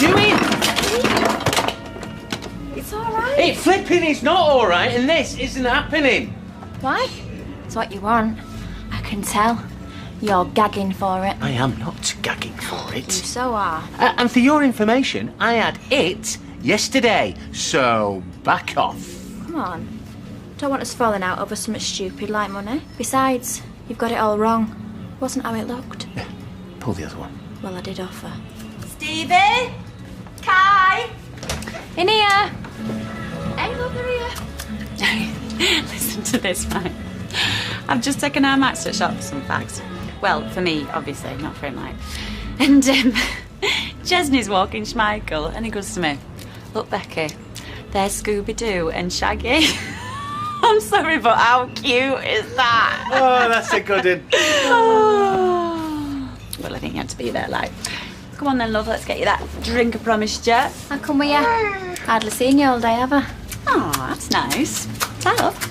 doing? It's all right. It flipping is not all right, and this isn't happening. Why? It's what you want. I can tell. You're gagging for it. I am not gagging for it. You so are. And for your information, I had it yesterday, so back off. Come on. Don't want us falling out over something stupid like money. Besides, you've got it all wrong. Wasn't how it looked. Yeah, pull the other one. Well, I did offer. Stevie? Kai? In here. Hey, look, they're here. Listen to this, right? I've just taken our Max to the shop for some fags. Well, for me, obviously, not for him, like. And Chesney's walking Schmeichel, and he goes to me, "Look, Becky, there's Scooby-Doo and Shaggy." I'm sorry, but how cute is that? Oh, that's a good one. Oh. Well, I think you had to be there, like. Come on then, love, let's get you that drink I promised you. I'll come with you. Hardly seen you all day, have I? Oh, that's nice. Love.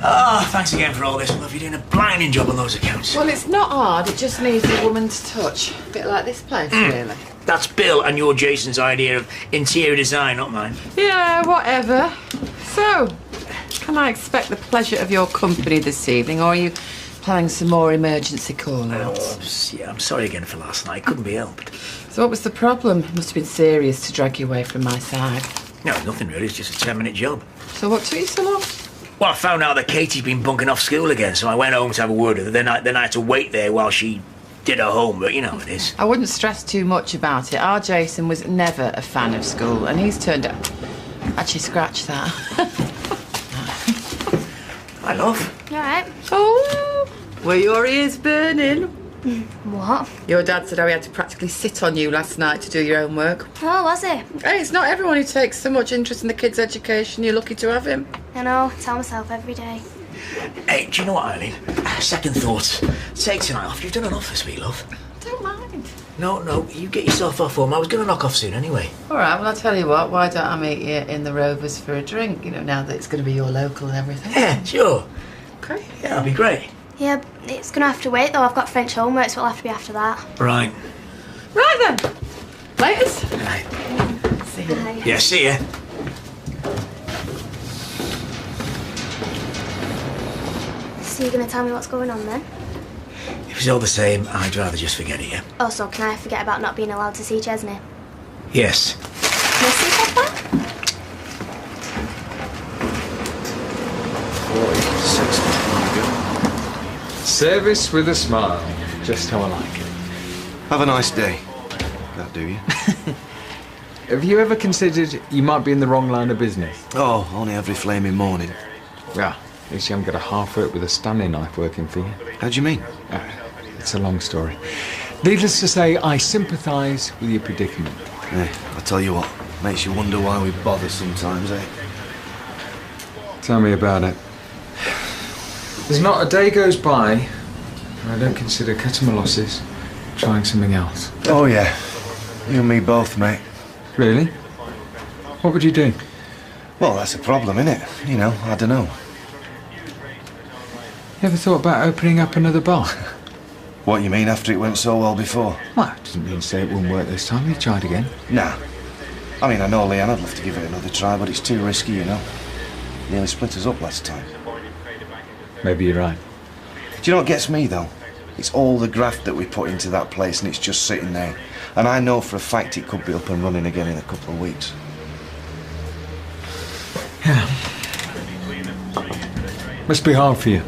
Oh, thanks again for all this, love. You're doing a blinding job on those accounts. Well, it's not hard. It just needs a woman's touch. A bit like this place, really. That's Bill and your Jason's idea of interior design, not mine. Yeah, whatever. So, can I expect the pleasure of your company this evening, or are you planning some more emergency call-outs? Yeah, I'm sorry again for last night. Couldn't be helped. So what was the problem? It must have been serious to drag you away from my side. No, nothing really. It's just a 10-minute job. So what took you so long? Well, I found out that Katie's been bunking off school again, so I went home to have a word with her. Then I had to wait there while she did her homework. You know how it is. I wouldn't stress too much about it. Our Jason was never a fan of school, and he's turned out... Actually, scratch that. Hi, love. You all right? Oh, were your ears burning? What? Your dad said how he had to practically sit on you last night to do your homework. Oh, was it? Hey, it's not everyone who takes so much interest in the kids' education. You're lucky to have him. I know. Tell myself every day. Hey, do you know what, Eileen? Second thoughts. Take tonight off. You've done enough this week, love. Don't mind. No, you get yourself off home. I was going to knock off soon anyway. All right, well, I'll tell you what. Why don't I meet you in the Rovers for a drink, you know, now that it's going to be your local and everything? Yeah, sure. Okay. Yeah, that'd be great. Yeah, it's going to have to wait, though. I've got French homework, so it'll have to be after that. Right. Right then. Laters. Right. See you. Bye. Yeah, see ya. So you're going to tell me what's going on, then? If it's all the same, I'd rather just forget it, yeah? Also, can I forget about not being allowed to see Chesney? Yes. Can I see Papa? Service with a smile. Just how I like it. Have a nice day. That do you? Have you ever considered you might be in the wrong line of business? Oh, only every flaming morning. Yeah, at least you haven't got a half-hurt with a Stanley knife working for you. How do you mean? It's a long story. Needless to say, I sympathise with your predicament. Yeah, I tell you what, makes you wonder why we bother sometimes, eh? Tell me about it. There's not a day goes by and I don't consider cutting my losses, trying something else. Oh, yeah. You and me both, mate. Really? What would you do? Well, that's a problem, innit? You know, I don't know. You ever thought about opening up another bar? What you mean after it went so well before? Well, it doesn't mean to say it wouldn't work this time. You tried again. Nah. I mean, I know Leanne, I'd love to give it another try, but it's too risky, you know. Nearly split us up last time. Maybe you're right. Do you know what gets me, though? It's all the graft that we put into that place and it's just sitting there. And I know for a fact it could be up and running again in a couple of weeks. Yeah. Must be hard for you.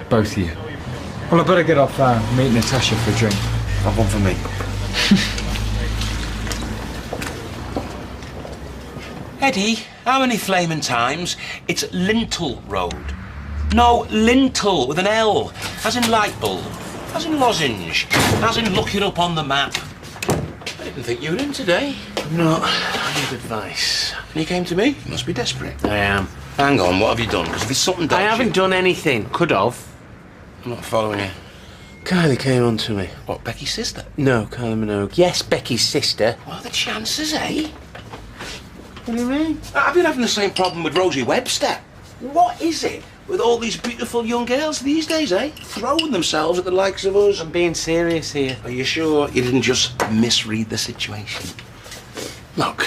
Both of you. Well, I better get off meet Natasha for a drink. Have one for me. Eddie, how many flaming times? It's Lintel Road. No, lintel with an L, as in light bulb, as in lozenge, as in look it up on the map. I didn't think you were in today. No, I need advice. You came to me? You must be desperate. I am. Hang on, what have you done? Because if it's something dodgy... I haven't done anything. Could have. I'm not following you. Kylie came on to me. What, Becky's sister? No, Kylie Minogue. Yes, Becky's sister. What are the chances, eh? What do you mean? I've been having the same problem with Rosie Webster. What is it with all these beautiful young girls these days, eh? Throwing themselves at the likes of us. I'm being serious here. Are you sure you didn't just misread the situation? Look,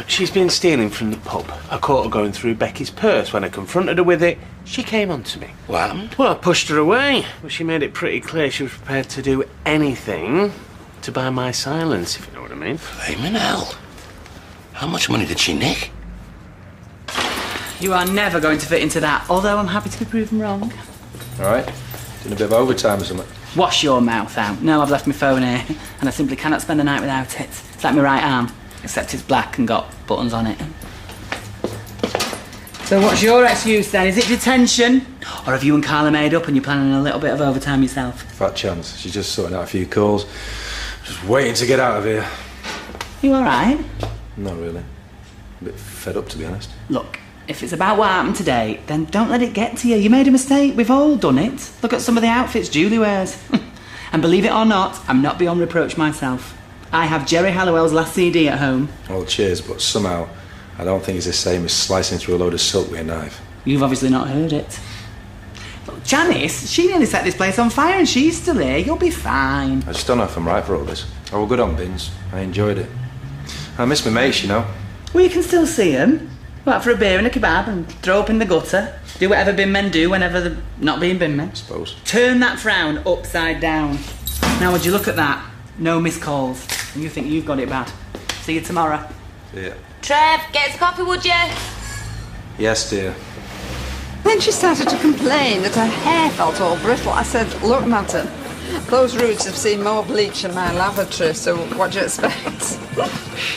she's been stealing from the pub. I caught her going through Becky's purse. When I confronted her with it, she came on to me. What happened? Well, I pushed her away, but she made it pretty clear she was prepared to do anything to buy my silence, if you know what I mean. Flaming hell. How much money did she nick? You are never going to fit into that, although I'm happy to be proven wrong. All right. Doing a bit of overtime or something. Wash your mouth out. No, I've left my phone here, and I simply cannot spend the night without it. It's like my right arm, except it's black and got buttons on it. So what's your excuse then? Is it detention? Or have you and Carla made up and you're planning a little bit of overtime yourself? Fat chance. She's just sorting out a few calls. Just waiting to get out of here. You all right? Not really. A bit fed up, to be honest. Look, if it's about what happened today, then don't let it get to you. You made a mistake. We've all done it. Look at some of the outfits Julie wears. And believe it or not, I'm not beyond reproach myself. I have Jerry Halliwell's last CD at home. Well, cheers, but somehow I don't think it's the same as slicing through a load of silk with a knife. You've obviously not heard it. Look, Janice, she nearly set this place on fire and she's still here. You'll be fine. I just don't know if I'm right for all this. I was good on bins. I enjoyed it. I miss my mates, you know. Well, you can still see them. Go out for a beer and a kebab and throw up in the gutter. Do whatever bin men do whenever they're not being bin men. I suppose. Turn that frown upside down. Now, would you look at that? No missed calls. And you think you've got it bad. See you tomorrow. See ya. Trev, get us a coffee, would you? Yes, dear. Then she started to complain that her hair felt all brittle. I said, look, madam, those roots have seen more bleach in my lavatory, so what do you expect?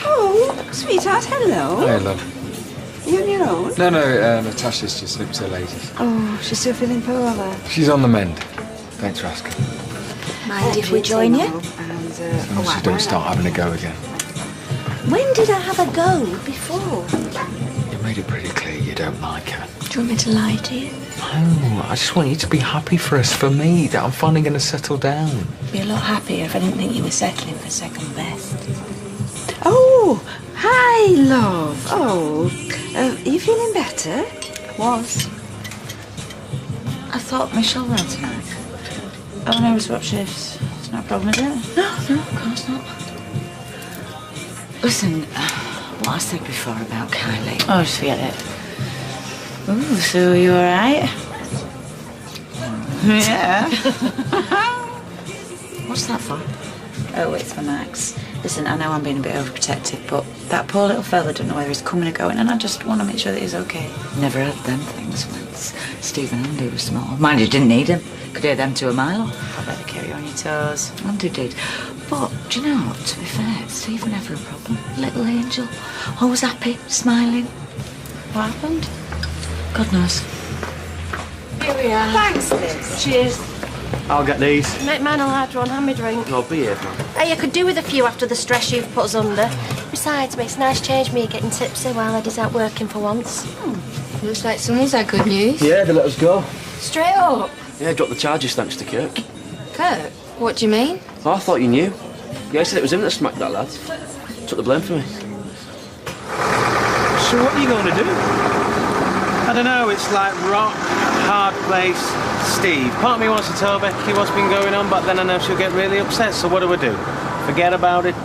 Oh, sweetheart, hello. Hey, love. You on your own? No, Natasha's just nipped her ladies. Oh, she's still feeling poorly. She's on the mend. Thanks for asking. Mind if we join you? And, She don't start having a go again. When did I have a go before? You made it pretty clear you don't like her. Do you want me to lie to you? No, I just want you to be happy for us, for me, that I'm finally going to settle down. Be a lot happier if I didn't think you were settling for second best. Oh, hi, love. Oh, are you feeling better? Was. I thought my shoulder had tonight. Oh no, we swap shifts. It's not a problem, is it? No, of course not. Listen, what I said before about Kylie. Oh, just forget it. Ooh, so you alright? Yeah. What's that for? Oh, it's for Max. Listen, I know I'm being a bit overprotective, but that poor little fella don't know whether he's coming or going, and I just want to make sure that he's okay. Never had them things once. Steve and Andy were small. Mind you, didn't need them. Could hear them to a mile off. I better carry on your toes. Andy did. But, do you know what, to be fair, Steve was never a problem. Little angel. Always happy, smiling. What happened? God knows. Here we are. Thanks, Liz. Cheers. I'll get these. Make mine a large one, hand me drink. I'll be here. Hey, I could do with a few after the stress you've put us under. Besides, makes a nice change me getting tipsy while Eddie's out working for once. Looks like someone's had good news. Yeah, they let us go. Straight up. Yeah, dropped the charges thanks to Kirk. Kirk? What do you mean? Oh, I thought you knew. Yeah, he said it was him that smacked that lad. Took the blame for me. So what are you going to do? I don't know, it's like rock, hard place, Steve. Part of me wants to tell Becky what's been going on, but then I know she'll get really upset, so what do I do? Forget about it?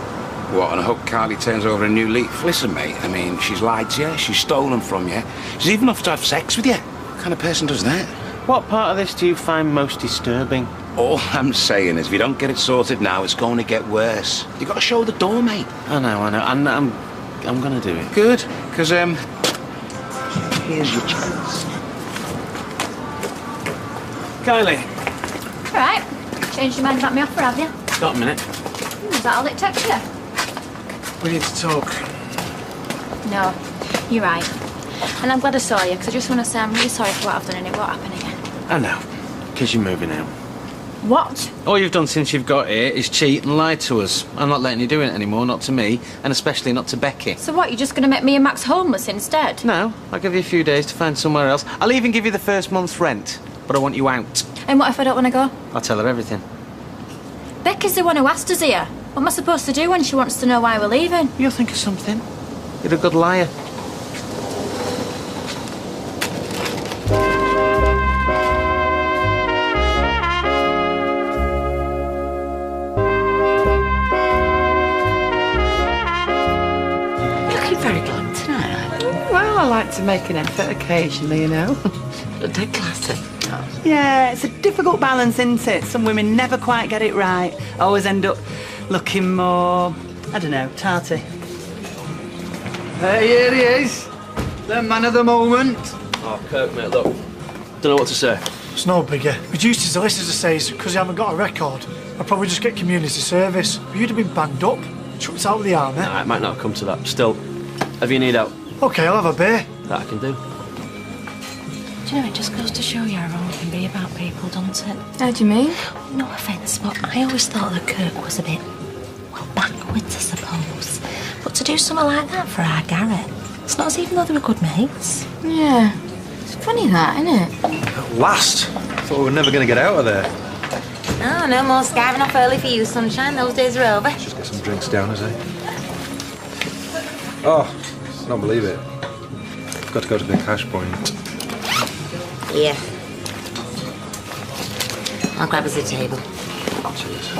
What, and I hope Carly turns over a new leaf? Listen, mate, I mean, she's lied to you, she's stolen from you, she's even offered to have sex with you. What kind of person does that? What part of this do you find most disturbing? All I'm saying is, if you don't get it sorted now, it's going to get worse. You've got to show the door, mate. I know, and I'm going to do it. Good, because, here's your chance. Kylie. All right. Changed your mind about me offer, have you? Got a minute. Is that all it takes you? We need to talk. No, you're right. And I'm glad I saw you, because I just want to say I'm really sorry for what I've done and it won't happen again. I know, because you're moving out. What? All you've done since you've got here is cheat and lie to us. I'm not letting you do it anymore, not to me, and especially not to Becky. So what, you're just going to make me and Max homeless instead? No, I'll give you a few days to find somewhere else. I'll even give you the first month's rent, but I want you out. And what if I don't want to go? I'll tell her everything. Becky's the one who asked us here. What am I supposed to do when she wants to know why we're leaving? You'll think of something. You're a good liar. like to make an effort occasionally, you know. Dead classic. Yeah, it's a difficult balance, isn't it? Some women never quite get it right. Always end up looking more, I don't know, tarty. Hey, here he is. The man of the moment. Oh, Kirk, mate, look. Don't know what to say. It's no bigger. Reduced his solicitor says because he haven't got a record, I'll probably just get community service. But you'd have been banged up, chucked out of the army. Nah, it might not come to that. Still, if you need help. Okay, I'll have a beer. That I can do. Do you know, it just goes to show you how wrong it can be about people, doesn't it? How do you mean? No offence, but I always thought that Kirk was a bit, well, backwards, I suppose. But to do something like that for our Garrett, it's not as even though they were good mates. Yeah. It's funny that, isn't it? At last! Thought we were never going to get out of there. Oh, no more skiving off early for you, sunshine. Those days are over. Just get some drinks down, as Oh, I don't believe it. I've got to go to the cash point. Yeah. I'll grab us a table. Cheers.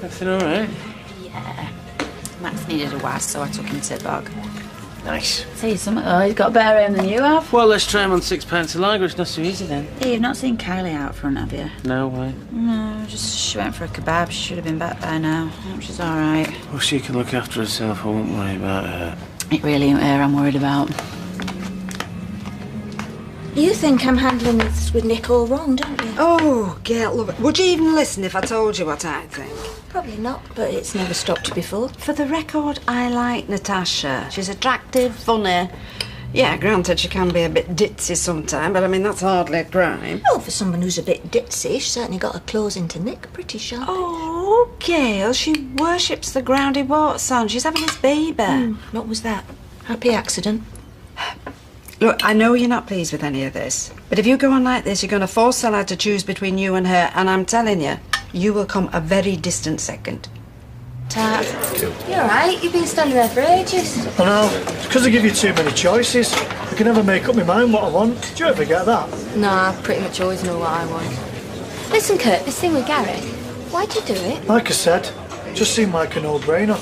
Everything all right? Yeah. Max needed a wash, so I took him to the bog. Nice. Tell you something though, he's got a better aim than you have. Well, let's try him on £6 a lager. It's not so easy then. Hey, you've not seen Kylie out front, have you? No way. No, just she went for a kebab. She should have been back by now. I hope she's all right. Well, she can look after herself. I won't worry about her. It really ain't her I'm worried about. You think I'm handling this with Nick all wrong, don't you? Oh, Gail, love it. Would you even listen if I told you what I think? Probably not, but it's never stopped you before. For the record, I like Natasha. She's attractive, funny. Yeah, granted, she can be a bit ditzy sometimes, but I mean, that's hardly a crime. Oh, for someone who's a bit ditzy, she's certainly got her claws into Nick pretty sharp. Oh, Gail, she worships the ground he walks on. She's having his baby. What was that? Happy accident? Look, I know you're not pleased with any of this, but if you go on like this, you're going to force Ella to choose between you and her, and I'm telling you, you will come a very distant second. Tat, you're all right. You've been standing there for ages. I know. It's because I give you too many choices. I can never make up my mind what I want. Do you ever get that? No, I pretty much always know what I want. Listen, Kurt, this thing with Gary, why'd you do it? Like I said, it just seemed like a no-brainer,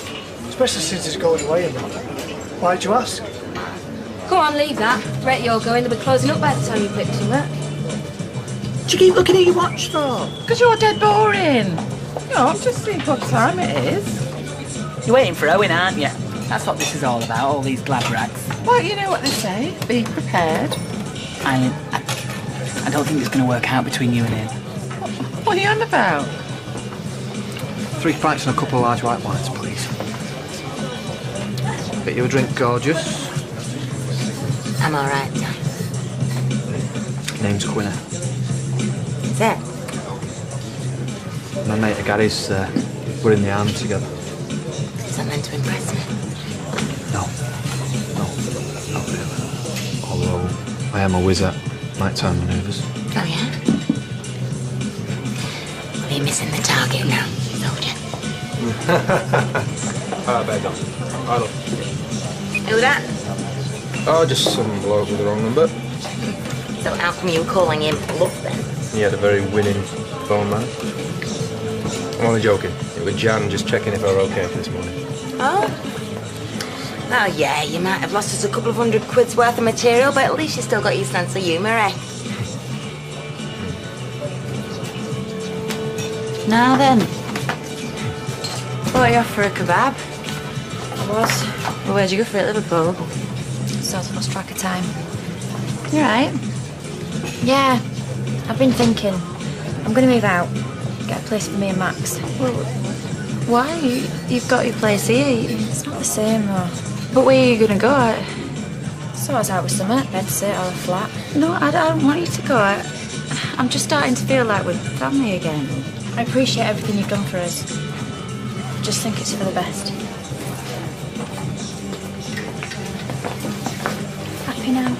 especially since he's going away and that. Why'd you ask? Come on, leave that. Rate you're going. They'll be closing up by the time you pick some up. Do you keep looking at your watch though? Because you're dead boring. No, I'm just seeing what time it is. You're waiting for Owen, aren't you? That's what this is all about, all these glad rags. Well, you know what they say, be prepared. Eileen, I don't think it's going to work out between you and him. What are you on about? 3 pints and a couple of large white wines, please. Get you a drink, gorgeous. I'm all right. Name's Quinna. Is it? My mate Gary's we're in the army together. Is that meant to impress me? No, not really. Although I am a whiz at nighttime manoeuvres. Oh, yeah? Well, you're missing the target now, soldier. I beg on. I look. Who that? Oh, just some bloke with the wrong number. So how come you were calling him bluff then? He had a very winning phone man. I'm only joking. It was Jan just checking if I were okay for this morning. Oh? Oh, yeah, you might have lost us a couple of £100 worth of material, but at least you still got your sense of humour, eh? Now then. Thought you off for a kebab. I was. Well, where'd you go for it, Liverpool? Sort of lost track of time. You right? Yeah, I've been thinking. I'm going to move out. Get a place for me and Max. Well, why? You've got your place here. It's not the same though. But where are you going to go? So I was out with summer, bedsit or a flat. No, I don't want you to go. I'm just starting to feel like we're family again. I appreciate everything you've done for us. I just think it's for the best. Happy now?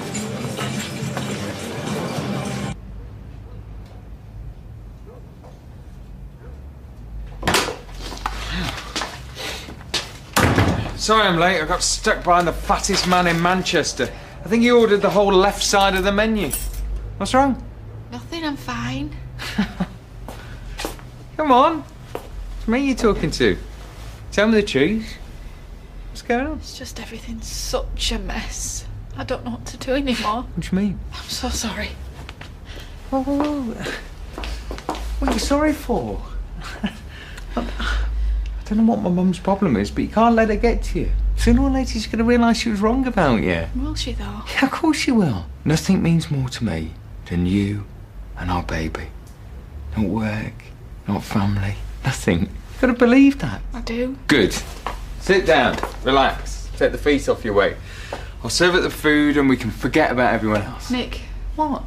Sorry I'm late. I got stuck behind the fattest man in Manchester. I think he ordered the whole left side of the menu. What's wrong? Nothing, I'm fine. Come on. It's me you're talking to. Tell me the truth. What's going on? It's just everything's such a mess. I don't know what to do anymore. What do you mean? I'm so sorry. Whoa, whoa, whoa. What are you sorry for? I don't know what my mum's problem is, but you can't let her get to you. Sooner or later she's going to realise she was wrong about you. Will she, though? Yeah, of course she will. Nothing means more to me than you and our baby. Not work, not family, nothing. You've got to believe that. I do. Good. Sit down, relax, take the feet off your weight. I'll serve up the food and we can forget about everyone else. Nick. What?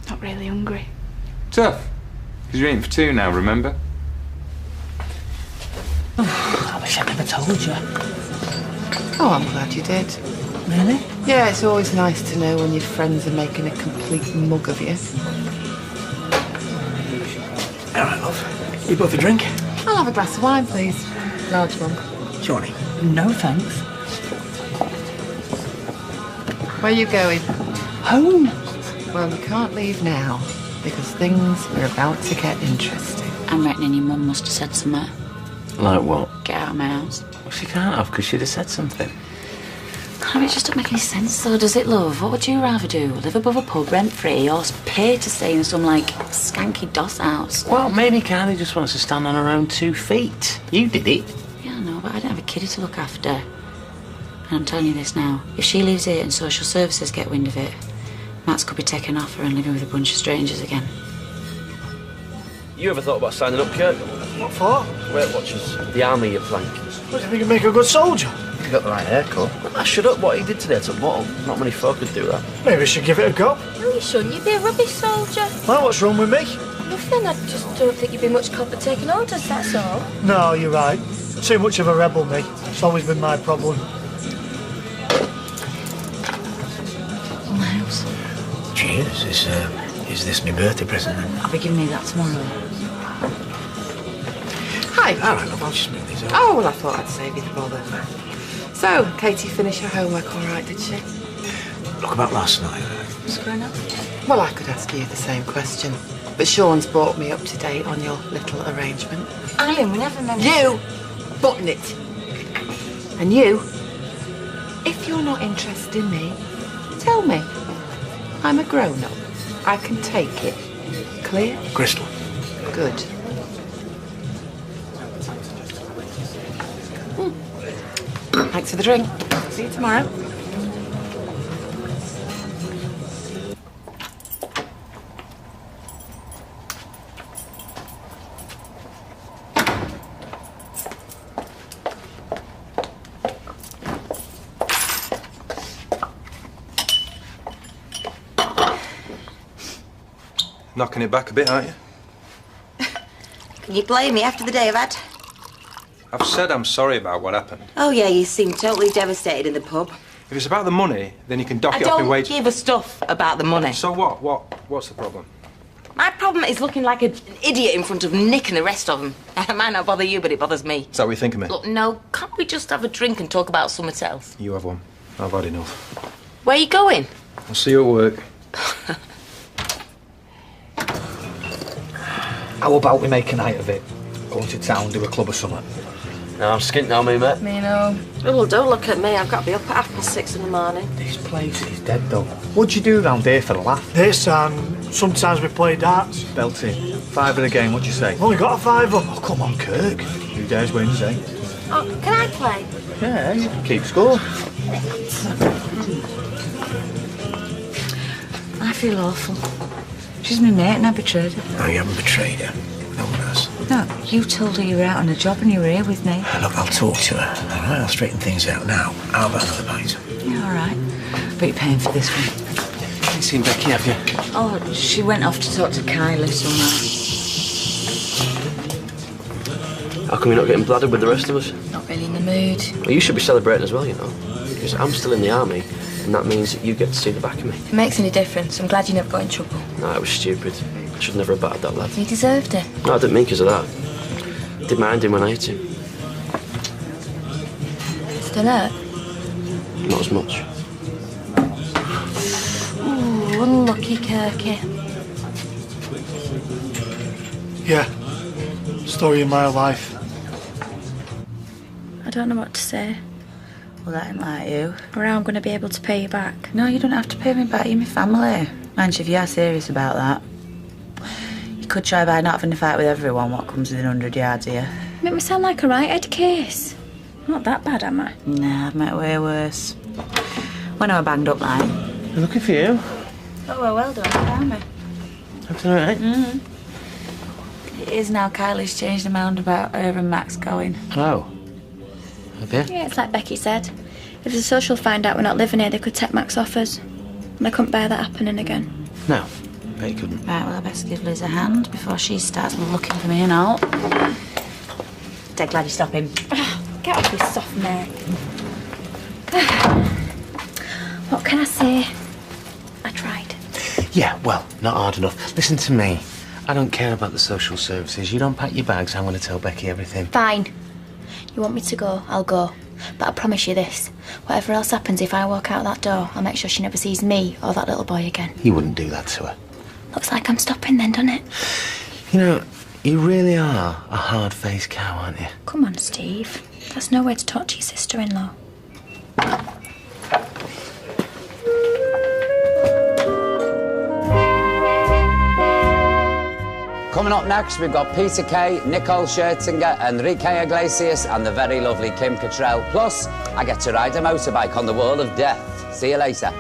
Not really hungry. Tough. Because you're eating for two now, remember? I wish I'd never told you. Oh, I'm glad you did. Really? Yeah, it's always nice to know when your friends are making a complete mug of you. All right, love. You both a drink? I'll have a glass of wine, please. Large one. Johnny? No, thanks. Where are you going? Home. Well, you can't leave now, because things are about to get interesting. I'm reckoning your mum must have said something. Like what? Get out of my house. Well, she can't have, because she'd have said something. Oh, it just don't make any sense, though, does it, love? What would you rather do? Live above a pub rent-free or pay to stay in some, like, skanky doss house? Well, maybe Carrie just wants to stand on her own 2 feet. You did it. Yeah, I know, but I don't have a kiddie to look after. And I'm telling you this now. If she leaves it and social services get wind of it, Max could be taken off her and living with a bunch of strangers again. You ever thought about signing up, Kurt? What for? Weight Watchers. The army, you plank. What, do you think you'd make a good soldier? You got the right haircut. Ah, shut up, what he did today to bottle. Not many folk could do that. Maybe we should give it a go. No, you shouldn't. You'd be a rubbish soldier. Well, what's wrong with me? Nothing. I just don't think you'd be much cop at taking orders, that's all. No, you're right. Too much of a rebel, me. It's always been my problem. Miles. Cheers. Is this my birthday present then? I'll be giving you that tomorrow. Hi. All right, love, I'll just move these over. Oh, well, I thought I'd save you the bother. So, Katie finished her homework all right, did she? Look, about last night. What's going on? Well, I could ask you the same question. But Sean's brought me up to date on your little arrangement. Alan, we never mentioned... You button it. And you, if you're not interested in me, tell me. I'm a grown-up. I can take it. Clear? Crystal. Good. Thanks for the drink. See you tomorrow. Knocking it back a bit, aren't you? Can you blame me after the day I've had? I've said I'm sorry about what happened. Oh, yeah, you seem totally devastated in the pub. If it's about the money, then you can dock I it off in don't wages. give a stuff about the money. So what? What's the problem? My problem is looking like an idiot in front of Nick and the rest of them. It might not bother you, but it bothers me. Is that what you think of me? Look, no, can't we just have a drink and talk about something else? You have one. I've had enough. Where are you going? I'll see you at work. How about we make a night of it? Go to town, do a club or something. No, I'm skint now, me, mate. Me no. Oh, well, don't look at me. I've got to be up at 6:30 in the morning. This place is dead, though. What'd you do round here for a laugh? This, and sometimes we play darts. Belting. $5 a game, what'd you say? Only got a $5. Oh, come on, Kirk. Who dares wins, eh? Oh, can I play? Yeah, you can keep score. I feel awful. She's my mate and I betrayed her. No, you haven't betrayed her. No one has. No, you told her you were out on a job and you were here with me. Look, I'll talk to her. All right, I'll straighten things out now. I'll have another bite. Yeah, all right. But you're paying for this one. You ain't seen Becky, have you? Oh, she went off to talk to Kylie somehow. How come you're not getting bladdered with the rest of us? Not really in the mood. Well, you should be celebrating as well, you know. Because I'm still in the army, and that means that you get to see the back of me. If it makes any difference, I'm glad you never got in trouble. No, it was stupid. I should never have battered that lad. You deserved it. No, I didn't mean because of that. I did mind him when I hit him. Still hurt? Not as much. Ooh, unlucky Kirky. Yeah. Story of my life. don't know what to say. Well, that ain't like you. Or how I'm going to be able to pay you back. No, you don't have to pay me back. You're my family. Mind you, if you are serious about that, you could try by not having to fight with everyone what comes within 100 yards of you. Make me sound like a right-head case. Not that bad, am I? Nah, I've met way worse. When I was banged up like. I'm looking for you. Oh, well done, found me. That's all right. It is now. Kylie's changed her mind about her and Max going. Oh. Okay. Yeah, it's like Becky said. If the social find out we're not living here, they could take Max off us. And I couldn't bear that happening again. No, bet you couldn't. Right, well, I best give Liz a hand before she starts looking for me and all. Dead glad you're stopping. Get off this soft mate. What can I say? I tried. Yeah, well, not hard enough. Listen to me. I don't care about the social services. You don't pack your bags, I'm going to tell Becky everything. Fine. You want me to go, I'll go. But I promise you this. Whatever else happens, if I walk out that door, I'll make sure she never sees me or that little boy again. You wouldn't do that to her. Looks like I'm stopping then, doesn't it? You know, you really are a hard-faced cow, aren't you? Come on, Steve. That's no way to talk to your sister-in-law. Coming up next, we've got Peter Kay, Nicole Scherzinger, Enrique Iglesias and the very lovely Kim Cattrall. Plus, I get to ride a motorbike on the wall of death. See you later.